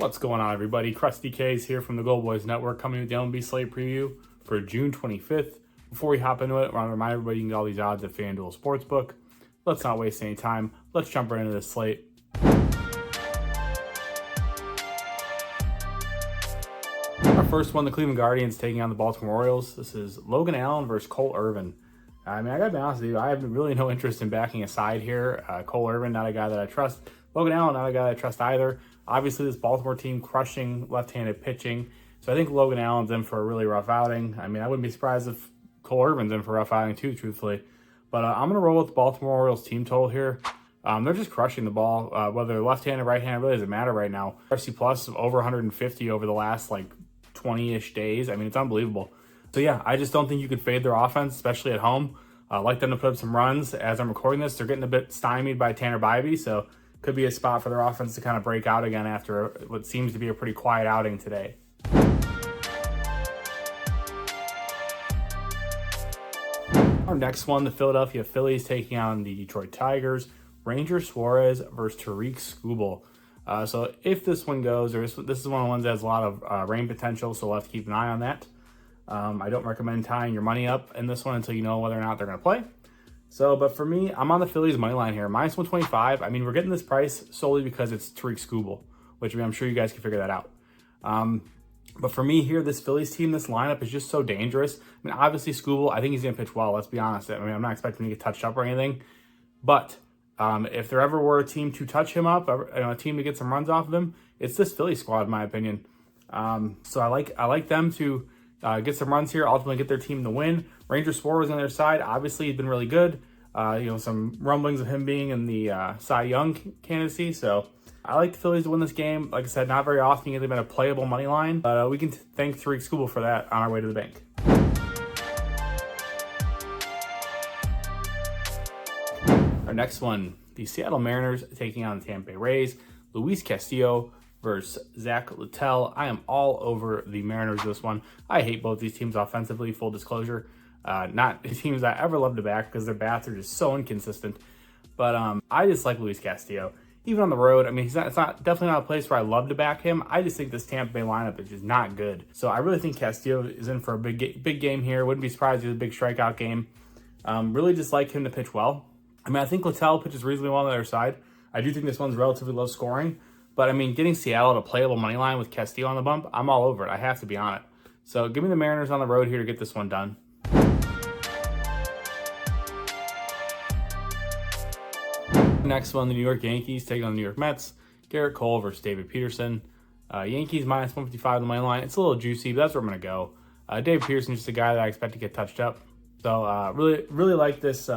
What's going on, everybody? Krusty K's here from the Gold Boys Network, coming with the MLB slate preview for June 25th. Before we hop into it, I want to remind everybody you can get all these odds at FanDuel Sportsbook. Let's not waste any time. Let's jump right into this slate. Our first one, the Cleveland Guardians taking on the Baltimore Orioles. This is Logan Allen versus Cole Irvin. I gotta be honest with you, I have really no interest in backing a side here. Cole Irvin, not a guy that I trust. Logan Allen, not a guy that I trust either. Obviously, this Baltimore team crushing left-handed pitching. So I think Logan Allen's in for a really rough outing. I wouldn't be surprised if Cole Irvin's in for a rough outing too, truthfully. But I'm going to roll with the Baltimore Orioles team total here. They're just crushing the ball. Whether left-handed or right-handed really doesn't matter right now. RC Plus over 150 over the last 20-ish days. It's unbelievable. So yeah, I just don't think you could fade their offense, especially at home. I like them to put up some runs. As I'm recording this, they're getting a bit stymied by Tanner Bybee, so could be a spot for their offense to kind of break out again after what seems to be a pretty quiet outing today. Our next one, the Philadelphia Phillies taking on the Detroit Tigers. Ranger Suarez versus Tariq Skubal. So if this one goes, or this is one of the ones that has a lot of rain potential, so we'll have to keep an eye on that. I don't recommend tying your money up in this one until you know whether or not they're going to play. But for me, I'm on the Phillies money line here. Minus 125. We're getting this price solely because it's Tariq Skubal, which I'm sure you guys can figure that out. But for me here, this Phillies team, this lineup is just so dangerous. Obviously Skubal, I think he's going to pitch well. Let's be honest. I'm not expecting him to get touched up or anything. But if there ever were a team to touch him up, a team to get some runs off of him, it's this Philly squad, in my opinion. So I like them to get some runs here, ultimately get their team to win. Ranger Suarez on their side, obviously he's been really good. Some rumblings of him being in the Cy Young candidacy. So I like the Phillies to win this game. Like I said, not very often you get them at a playable money line, but we can thank Tariq Skubal for that on our way to the bank. Our next one, the Seattle Mariners taking on the Tampa Bay Rays. Luis Castillo versus Zach Littell. I am all over the Mariners this one. I hate both these teams offensively, full disclosure. Not teams I ever love to back because their bats are just so inconsistent. But I just like Luis Castillo. Even on the road, it's definitely not a place where I love to back him. I just think this Tampa Bay lineup is just not good. So I really think Castillo is in for a big game here. Wouldn't be surprised if it's a big strikeout game. Really just like him to pitch well. I think Littell pitches reasonably well on the other side. I do think this one's relatively low scoring. But getting Seattle to playable money line with Castillo on the bump, I'm all over it. I have to be on it. So give me the Mariners on the road here to get this one done. Next one, the New York Yankees taking on the New York Mets. Garrett Cole versus David Peterson. Yankees minus 155 on the money line. It's a little juicy, but that's where I'm going to go. David Peterson's just a guy that I expect to get touched up. So really like this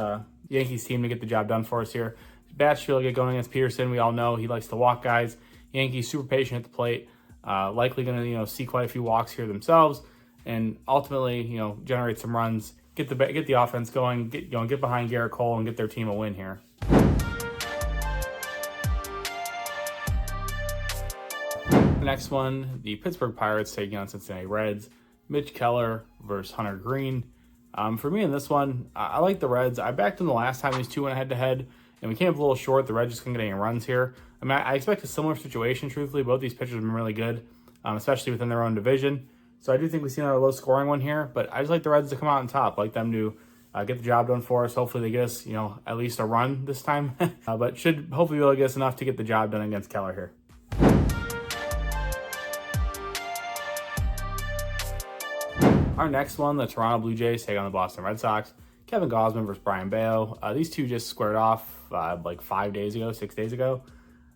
Yankees team to get the job done for us here. Batchfield get going against Peterson. We all know he likes to walk guys. Yankees super patient at the plate. Likely going to see quite a few walks here themselves, and ultimately generate some runs. Get the offense going. Get behind Garrett Cole and get their team a win here. The next one, the Pittsburgh Pirates taking on Cincinnati Reds. Mitch Keller versus Hunter Green. For me in this one, I like the Reds. I backed them the last time these two went head-to-head, and we came up a little short. The Reds just couldn't get any runs here. I expect a similar situation, truthfully. Both these pitchers have been really good, especially within their own division. So I do think we see another low-scoring one here, but I just like the Reds to come out on top. I like them to get the job done for us. Hopefully they get us, at least a run this time. But should hopefully be able to get us enough to get the job done against Keller here. Our next one, the Toronto Blue Jays take on the Boston Red Sox. Kevin Gausman versus Brian Bayo. These two just squared off 6 days ago.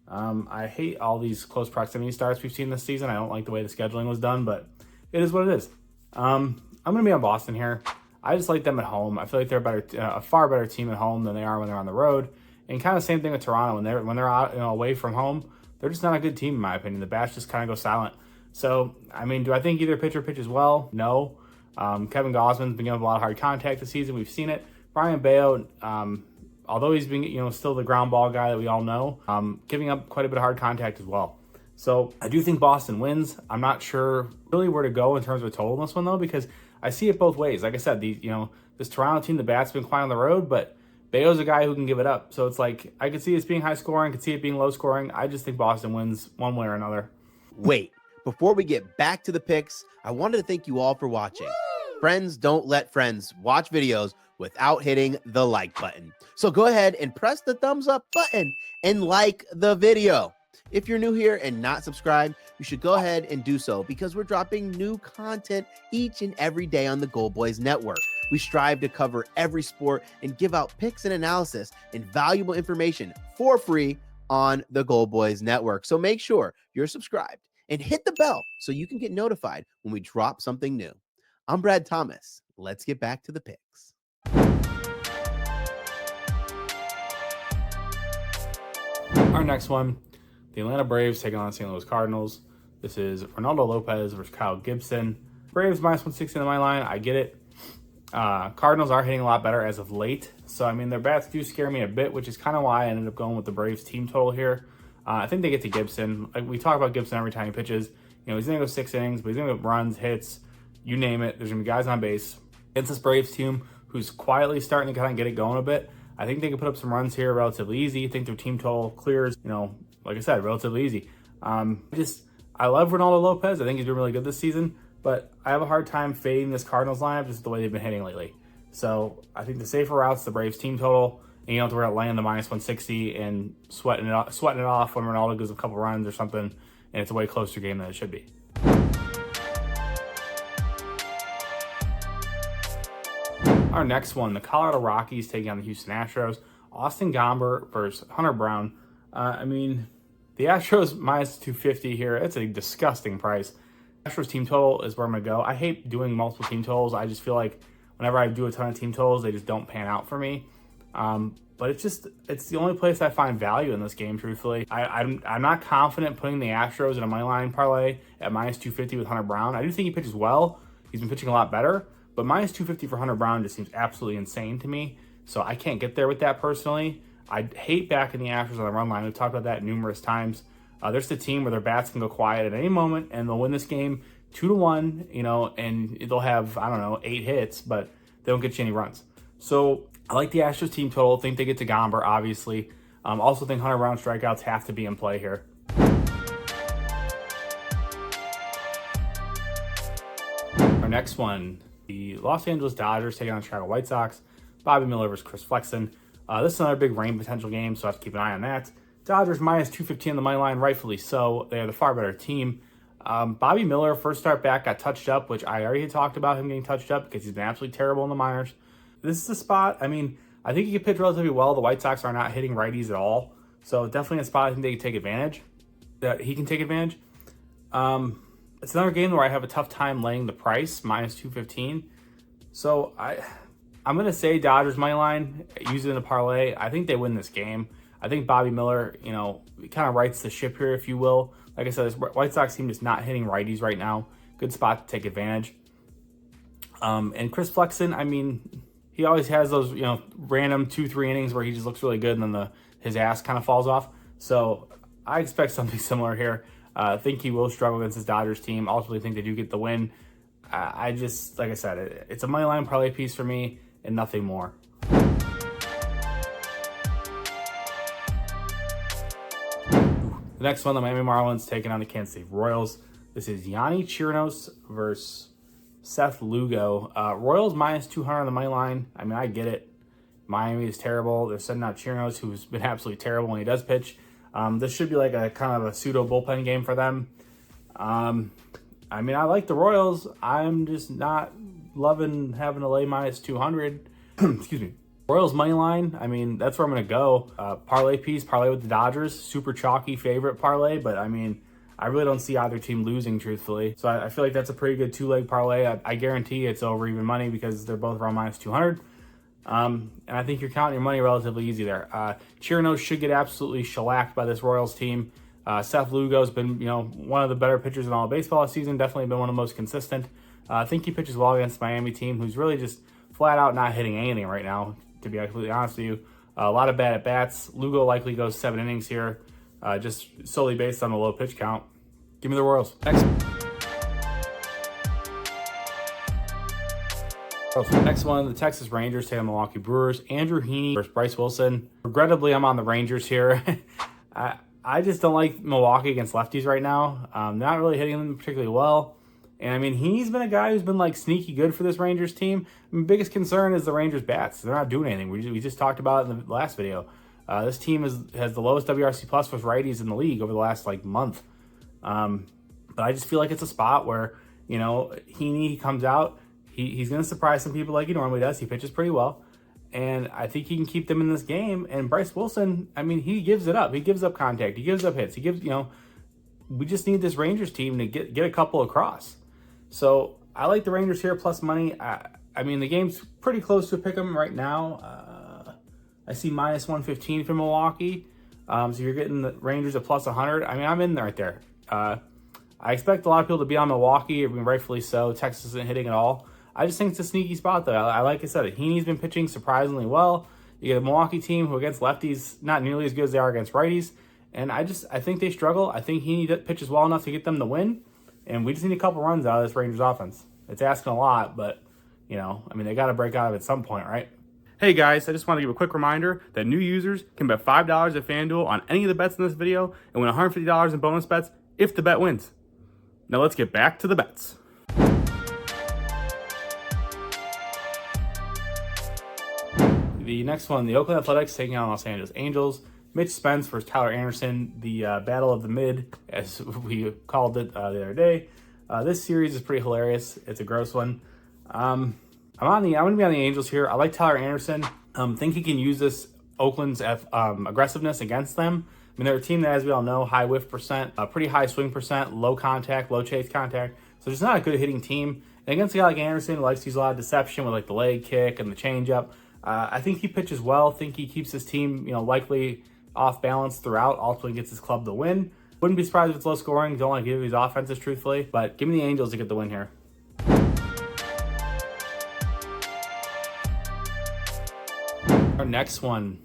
I hate all these close proximity starts we've seen this season. I don't like the way the scheduling was done, but it is what it is. I'm going to be on Boston here. I just like them at home. I feel like they're a far better team at home than they are when they're on the road. And kind of same thing with Toronto. When they're out away from home, they're just not a good team in my opinion. The bats just kind of go silent. So, do I think either pitcher pitches well? No. Kevin Gausman's been getting a lot of hard contact this season. We've seen it. Brian Bayo, although he's been, still the ground ball guy that we all know, giving up quite a bit of hard contact as well. So I do think Boston wins. I'm not sure really where to go in terms of a total in this one though, because I see it both ways. Like I said, this Toronto team, the bat's been quiet on the road, but Bayo's a guy who can give it up. So it's like, I could see this being high scoring, could see it being low scoring. I just think Boston wins one way or another. Wait, before we get back to the picks, I wanted to thank you all for watching. Friends don't let friends watch videos without hitting the like button. So go ahead and press the thumbs up button and like the video. If you're new here and not subscribed, you should go ahead and do so because we're dropping new content each and every day on the Gold Boys Network. We strive to cover every sport and give out picks and analysis and valuable information for free on the Gold Boys Network. So make sure you're subscribed and hit the bell so you can get notified when we drop something new. I'm Brad Thomas. Let's get back to the picks. Our next one, the Atlanta Braves taking on the St. Louis Cardinals. This is Ronaldo Lopez versus Kyle Gibson. Braves minus 160 on my line. I get it. Cardinals are hitting a lot better as of late. So, I mean, their bats do scare me a bit, which is kind of why I ended up going with the Braves team total here. I think they get to Gibson. Like, we talk about Gibson every time he pitches. You know, he's going to go 6 innings, but he's going to go runs, hits, you name it. There's going to be guys on base. It's this Braves team who's quietly starting to kind of get it going a bit. I think they can put up some runs here relatively easy. I think their team total clears, you know, like I said, relatively easy. I love Ronaldo Lopez. I think he's been really good this season, but I have a hard time fading this Cardinals lineup just the way they've been hitting lately. So I think the safer route's the Braves team total, and you don't have to worry about laying the minus 160 and sweating it off when Ronaldo gives a couple runs or something, and it's a way closer game than it should be. Our next one, the Colorado Rockies taking on the Houston Astros. Austin Gomber versus Hunter Brown. I mean, the Astros minus 250 here. It's a disgusting price. Astros team total is where I'm going to go. I hate doing multiple team totals. I just feel like whenever I do a ton of team totals, they just don't pan out for me. But it's the only place I find value in this game, truthfully. I'm not confident putting the Astros in a money line parlay at minus 250 with Hunter Brown. I do think he pitches well. He's been pitching a lot better. But minus 250 for Hunter Brown just seems absolutely insane to me. So I can't get there with that personally. I hate backing the Astros on the run line. We've talked about that numerous times. There's the team where their bats can go quiet at any moment and they'll win this game 2-1, you know, and they'll have, 8 hits, but they don't get you any runs. So I like the Astros team total. Think they get to Gomber, obviously. Also think Hunter Brown strikeouts have to be in play here. Our next one, the Los Angeles Dodgers taking on the Chicago White Sox. Bobby Miller versus Chris Flexen. This is another big rain potential game, so I have to keep an eye on that. Dodgers minus 215 on the money line, rightfully so. They are the far better team. Bobby Miller, first start back, got touched up, which I already had talked about him getting touched up because he's been absolutely terrible in the minors. This is the spot. I mean, I think he can pitch relatively well. The White Sox are not hitting righties at all. So definitely a spot I think they can take advantage. That he can take advantage. It's another game where I have a tough time laying the price, minus 215. So I'm going to say Dodgers money line, use it in a parlay. I think they win this game. I think Bobby Miller, you know, kind of rights the ship here, if you will. Like I said, this White Sox team is not hitting righties right now. Good spot to take advantage. And Chris Flexen, I mean, he always has those, you know, random 2-3 innings where he just looks really good and then his ass kind of falls off. So I expect something similar here. I think he will struggle against his Dodgers team. Ultimately think they do get the win. I just, like I said, it's a money line parlay piece for me and nothing more. The next one, the Miami Marlins taking on the Kansas City Royals. This is Yanni Chirinos versus Seth Lugo. Royals minus 200 on the money line. I mean, I get it. Miami is terrible. They're sending out Chirinos, who's been absolutely terrible when he does pitch. This should be like a kind of a pseudo bullpen game for them. I mean, I like the Royals. I'm just not loving having to lay minus 200. Excuse me. Royals money line, I mean, that's where I'm going to go. Parlay piece, parlay with the Dodgers. Super chalky favorite parlay, but I mean, I really don't see either team losing, truthfully. So I feel like that's a pretty good 2-leg parlay. I guarantee it's over even money because they're both around minus 200. And I think you're counting your money relatively easy there. Chirinos should get absolutely shellacked by this Royals team. Seth Lugo's been, you know, one of the better pitchers in all of baseball this season. Definitely been one of the most consistent. I think he pitches well against the Miami team, who's really just flat out not hitting anything right now, to be completely honest with you. A lot of bad at-bats. Lugo likely goes 7 innings here, just solely based on the low pitch count. Give me the Royals. Next one, the Texas Rangers take on the Milwaukee Brewers. Andrew Heaney versus Bryce Wilson. Regrettably, I'm on the Rangers here. I just don't like Milwaukee against lefties right now. Not really hitting them particularly well. And I mean, he's been a guy who's been like sneaky good for this Rangers team. Biggest concern is the Rangers bats. They're not doing anything. We just talked about it in the last video. This team has the lowest WRC plus for righties in the league over the last like month. But I just feel like it's a spot where, you know, Heaney comes out. He's going to surprise some people like he normally does. He pitches pretty well. And I think he can keep them in this game. And Bryce Wilson, I mean, he gives it up. He gives up contact. He gives up hits. He gives, you know, we just need this Rangers team to get a couple across. So I like the Rangers here plus money. I mean, the game's pretty close to a pick 'em right now. I see minus 115 for Milwaukee. So you're getting the Rangers at plus 100. I mean, I'm in there right there. I expect a lot of people to be on Milwaukee, I mean, rightfully so. Texas isn't hitting at all. I just think it's a sneaky spot, though. Like I said, Heaney's been pitching surprisingly well. You get a Milwaukee team who against lefties, not nearly as good as they are against righties. And I think they struggle. I think Heaney pitches well enough to get them the win. And we just need a couple runs out of this Rangers offense. It's asking a lot, but, you know, I mean, they got to break out of it at some point, right? Hey guys, I just want to give a quick reminder that new users can bet $5 at FanDuel on any of the bets in this video and win $150 in bonus bets if the bet wins. Now let's get back to the bets. The next one, the Oakland Athletics taking on Los Angeles Angels. Mitch Spence versus Tyler Anderson, the battle of the mid, as we called it the other day. This series is pretty hilarious. It's a gross one. I'm going to be on the Angels here. I like Tyler Anderson. Think he can use this Oakland's aggressiveness against them. I mean, they're a team that, as we all know, high whiff percent, pretty high swing percent, low contact, low chase contact. So just not a good hitting team. And against a guy like Anderson, who likes to use a lot of deception with like the leg kick and the changeup, I think he pitches well. Think he keeps his team, you know, likely off balance throughout. Ultimately gets his club the win. Wouldn't be surprised if it's low scoring. Don't like to give these offenses truthfully, but give me the Angels to get the win here. Our next one,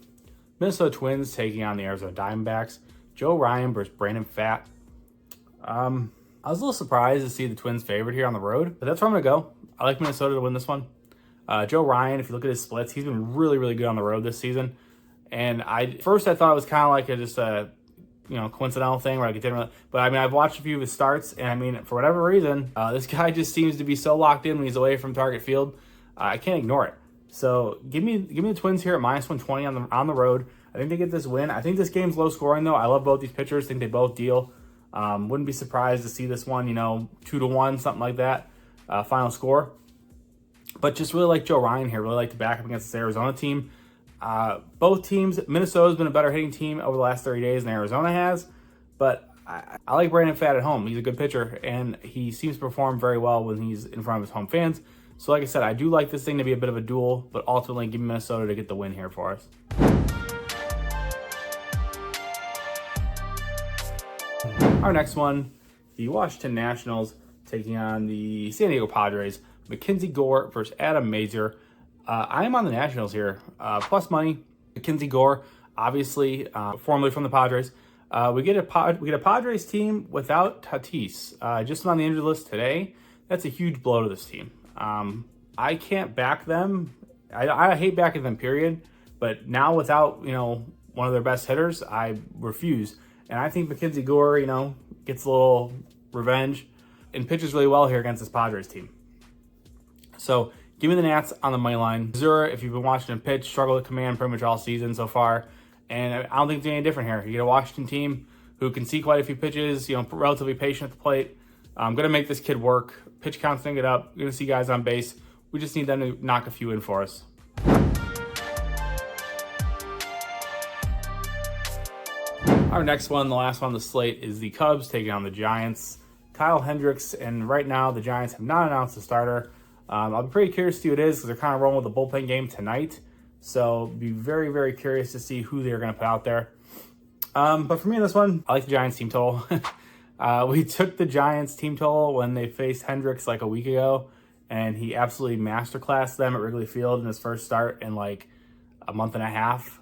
Minnesota Twins taking on the Arizona Diamondbacks. Joe Ryan versus Brandon Pfaadt. I was a little surprised to see the Twins favorite here on the road, but that's where I'm going to go. I like Minnesota to win this one. Joe Ryan, if you look at his splits, he's been really, really good on the road this season. And first I thought it was kind of like just a coincidental thing where I didn't really, but I mean, I've watched a few of his starts, and I mean, for whatever reason, this guy just seems to be so locked in when he's away from target field. I can't ignore it. So give me the Twins here at minus 120 on the road. I think they get this win. I think this game's low scoring though. I love both these pitchers. I think they both deal. Wouldn't be surprised to see this one, 2-1, something like that, final score. But just really like Joe Ryan here. Really like to back up against this Arizona team. Both teams, Minnesota's been a better hitting team over the last 30 days than Arizona has. But I like Brandon Pfaadt at home. He's a good pitcher, and he seems to perform very well when he's in front of his home fans. So like I said, I do like this thing to be a bit of a duel, but ultimately give me Minnesota to get the win here for us. Our next one, the Washington Nationals taking on the San Diego Padres. Mackenzie Gore versus Adam Mazur. I am on the Nationals here. Plus money. Mackenzie Gore, obviously, formerly from the Padres. We get a Padres team without Tatis. Just on the injured list today. That's a huge blow to this team. I can't back them. I hate backing them, period. But now without, one of their best hitters, I refuse. And I think Mackenzie Gore, gets a little revenge and pitches really well here against this Padres team. So give me the Nats on the money line. Missouri, if you've been watching him pitch, struggle to command pretty much all season so far. And I don't think it's any different here. You get a Washington team who can see quite a few pitches, relatively patient at the plate. I'm going to make this kid work. Pitch count's going to get up. We're going to see guys on base. We just need them to knock a few in for us. Our next one, the last one on the slate, is the Cubs taking on the Giants. Kyle Hendricks, and right now the Giants have not announced a starter. I'll be pretty curious to see who it is because they're kind of rolling with the bullpen game tonight. So be very, very curious to see who they're going to put out there. But for me in this one, I like the Giants team total. We took the Giants team total when they faced Hendricks like a week ago, and he absolutely masterclassed them at Wrigley Field in his first start in like a month and a half.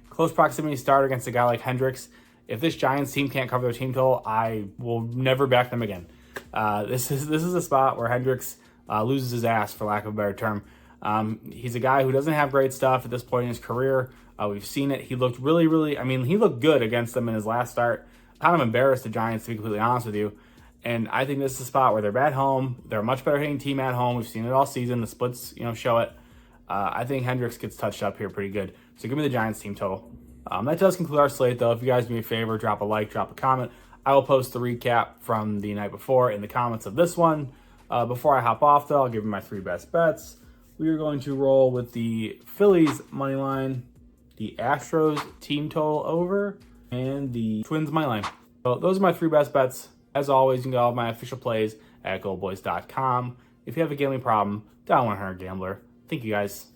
Close proximity start against a guy like Hendricks. If this Giants team can't cover their team total, I will never back them again. This is a spot where Hendricks loses his ass, for lack of a better term. He's a guy who doesn't have great stuff at this point in his career. We've seen it. He looked really, I mean, he looked good against them in his last start. Kind of embarrassed the Giants, to be completely honest with you. And I think this is a spot where they're at home. They're a much better hitting team at home. We've seen it all season. The splits, show it. I think Hendricks gets touched up here pretty good. So give me the Giants team total. That does conclude our slate, though. If you guys do me a favor, drop a like, drop a comment. I will post the recap from the night before in the comments of this one. Before I hop off, though, I'll give you my 3 best bets. We are going to roll with the Phillies money line, the Astros team total over, and the Twins money line. So those are my 3 best bets. As always, you can go to my official plays at goldboys.com. If you have a gambling problem, dial 100 Gambler. Thank you, guys.